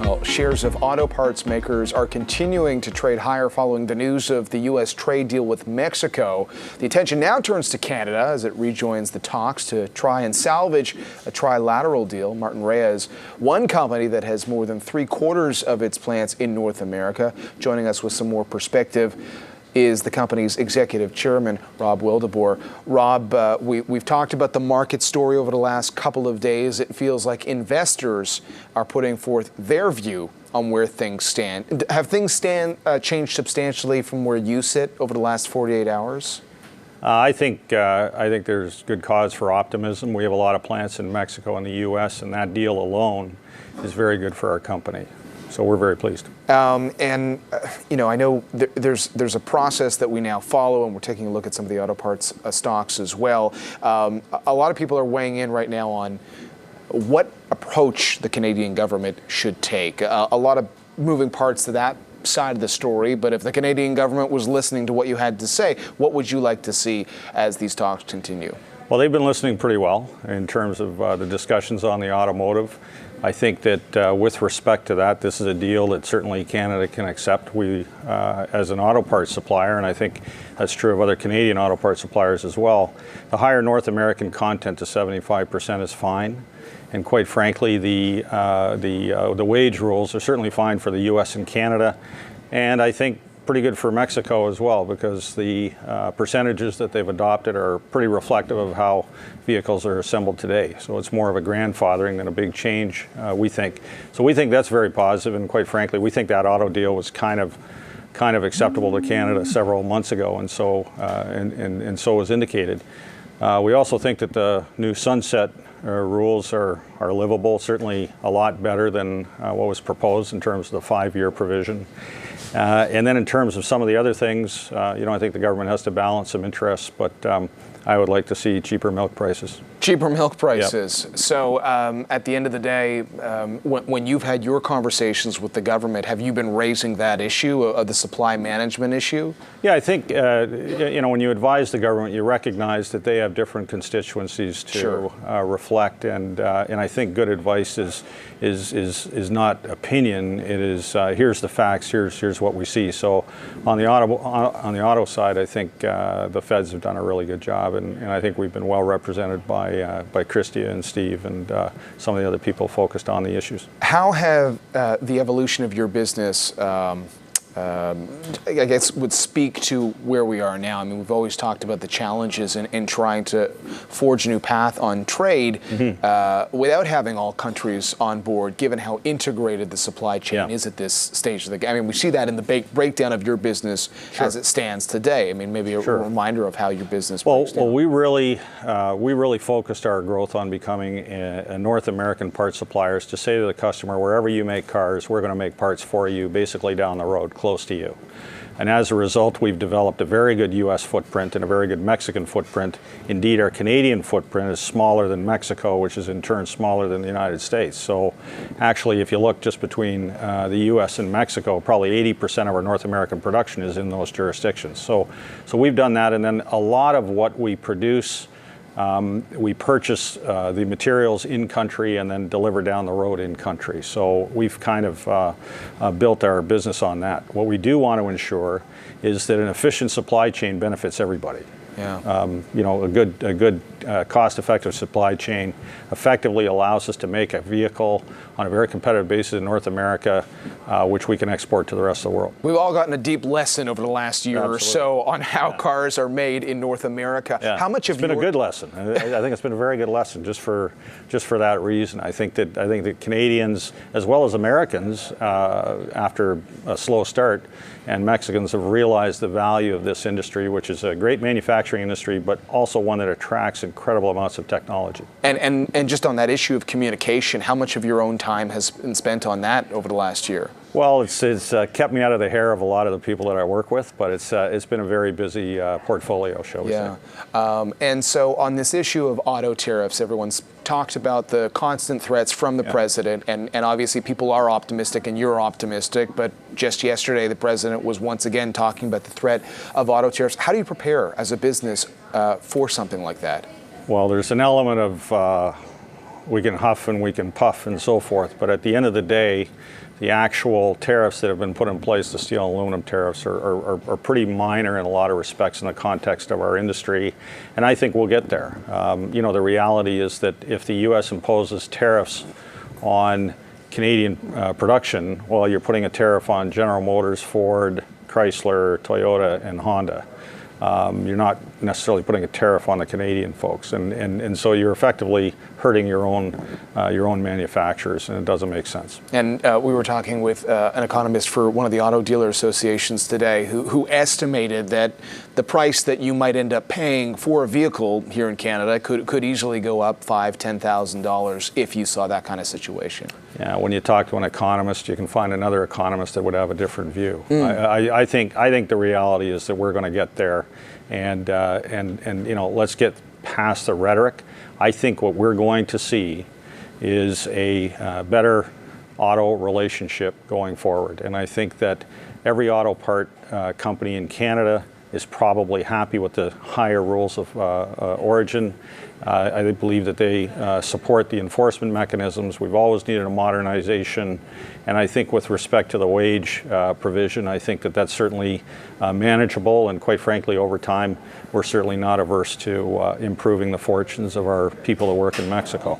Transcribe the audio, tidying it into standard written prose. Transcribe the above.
Well, shares of auto parts makers are continuing to trade higher following the news of the U.S. trade deal with Mexico. The attention now turns to Canada as it rejoins the talks to try and salvage a trilateral deal. Martinrea is one company that has more than 3/4 of its plants in North America. Joining us with some more perspective is the company's executive chairman, Rob Wildeboer. Rob, we've talked about the market story over the last couple of days. It feels like investors are putting forth their view on where things stand. Have things changed substantially from where you sit over the last 48 hours? I think there's good cause for optimism. We have a lot of plants in Mexico and the U.S., and that deal alone is very good for our company. So we're very pleased. I know there's a process that we now follow, and we're taking a look at some of the auto parts stocks as well. A lot of people are weighing in right now on what approach the Canadian government should take. A lot of moving parts to that side of the story, but if the Canadian government was listening to what you had to say, what would you like to see as these talks continue? Well, they've been listening pretty well in terms of the discussions on the automotive. I think that with respect to that, this is a deal that certainly Canada can accept. We, as an auto parts supplier, and I think that's true of other Canadian auto parts suppliers as well, the higher North American content to 75% is fine. And quite frankly, the wage rules are certainly fine for the U.S. and Canada, and I think pretty good for Mexico as well, because the percentages that they've adopted are pretty reflective of how vehicles are assembled today. So it's more of a grandfathering than a big change, we think. So we think that's very positive, and quite frankly, we think that auto deal was kind of acceptable to Canada several months ago, and so was indicated. We also think that the new sunset rules are livable, certainly a lot better than what was proposed in terms of the 5-year provision. And then in terms of some of the other things, I think the government has to balance some interests, but I would like to see cheaper milk prices. Cheaper milk prices. Yep. So at the end of the day, when you've had your conversations with the government, have you been raising that issue of the supply management issue? Yeah, I think, when you advise the government, you recognize that they have different constituencies to reflect, and I think good advice is not opinion. It is here's the facts, here's what we see. So on the auto side, I think the feds have done a really good job, and I think we've been well represented by Christia and Steve and some of the other people focused on the issues. How have the evolution of your business I guess would speak to where we are now? I mean, we've always talked about the challenges in trying to forge a new path on trade without having all countries on board, given how integrated the supply chain is at this stage of the game. I mean, we see that in the breakdown of your business as it stands today. I mean, maybe a reminder of how your business breaks down. Well, we really focused our growth on becoming a North American parts suppliers to say to the customer, wherever you make cars, we're going to make parts for you, basically down the road, close to you. And as a result, we've developed a very good U.S. footprint and a very good Mexican footprint. Indeed, our Canadian footprint is smaller than Mexico, which is in turn smaller than the United States. So actually, if you look just between the U.S. and Mexico, probably 80% of our North American production is in those jurisdictions. So we've done that, and then a lot of what we produce, we purchase the materials in country and then deliver down the road in country. So we've kind of built our business on that. What we do want to ensure is that an efficient supply chain benefits everybody. Yeah. A good cost-effective supply chain effectively allows us to make a vehicle on a very competitive basis in North America, which we can export to the rest of the world. We've all gotten a deep lesson over the last year or so on how cars are made in North America. Yeah. How much it's been a good lesson. I think it's been a very good lesson just for that reason. I think that Canadians as well as Americans, after a slow start, and Mexicans have realized the value of this industry, which is a great manufacturing industry, but also one that attracts incredible amounts of technology. And just on that issue of communication, how much of your own time has been spent on that over the last year? Well, it's kept me out of the hair of a lot of the people that I work with, but it's been a very busy portfolio, shall we say. And so on this issue of auto tariffs, everyone's talked about the constant threats from the president, and obviously people are optimistic and you're optimistic, but just yesterday the president was once again talking about the threat of auto tariffs. How do you prepare as a business for something like that? Well, there's an element of huff and we can puff and so forth, but at the end of the day, the actual tariffs that have been put in place, the steel and aluminum tariffs, are pretty minor in a lot of respects in the context of our industry, and I think we'll get there. The reality is that if the U.S. imposes tariffs on Canadian production, well, you're putting a tariff on General Motors, Ford, Chrysler, Toyota, and Honda. You're not necessarily putting a tariff on the Canadian folks, and so you're effectively hurting your own manufacturers, and it doesn't make sense. And we were talking with an economist for one of the auto dealer associations today who estimated that the price that you might end up paying for a vehicle here in Canada could easily go up $5,000–$10,000 if you saw that kind of situation. Yeah, when you talk to an economist, you can find another economist that would have a different view. I think the reality is that we're going to get there, and let's get past the rhetoric. I think what we're going to see is a better auto relationship going forward, and I think that every auto part company in Canada is probably happy with the higher rules of origin. I believe that they support the enforcement mechanisms. We've always needed a modernization, and I think with respect to the wage provision, I think that that's certainly manageable, and quite frankly, over time, we're certainly not averse to improving the fortunes of our people that work in Mexico.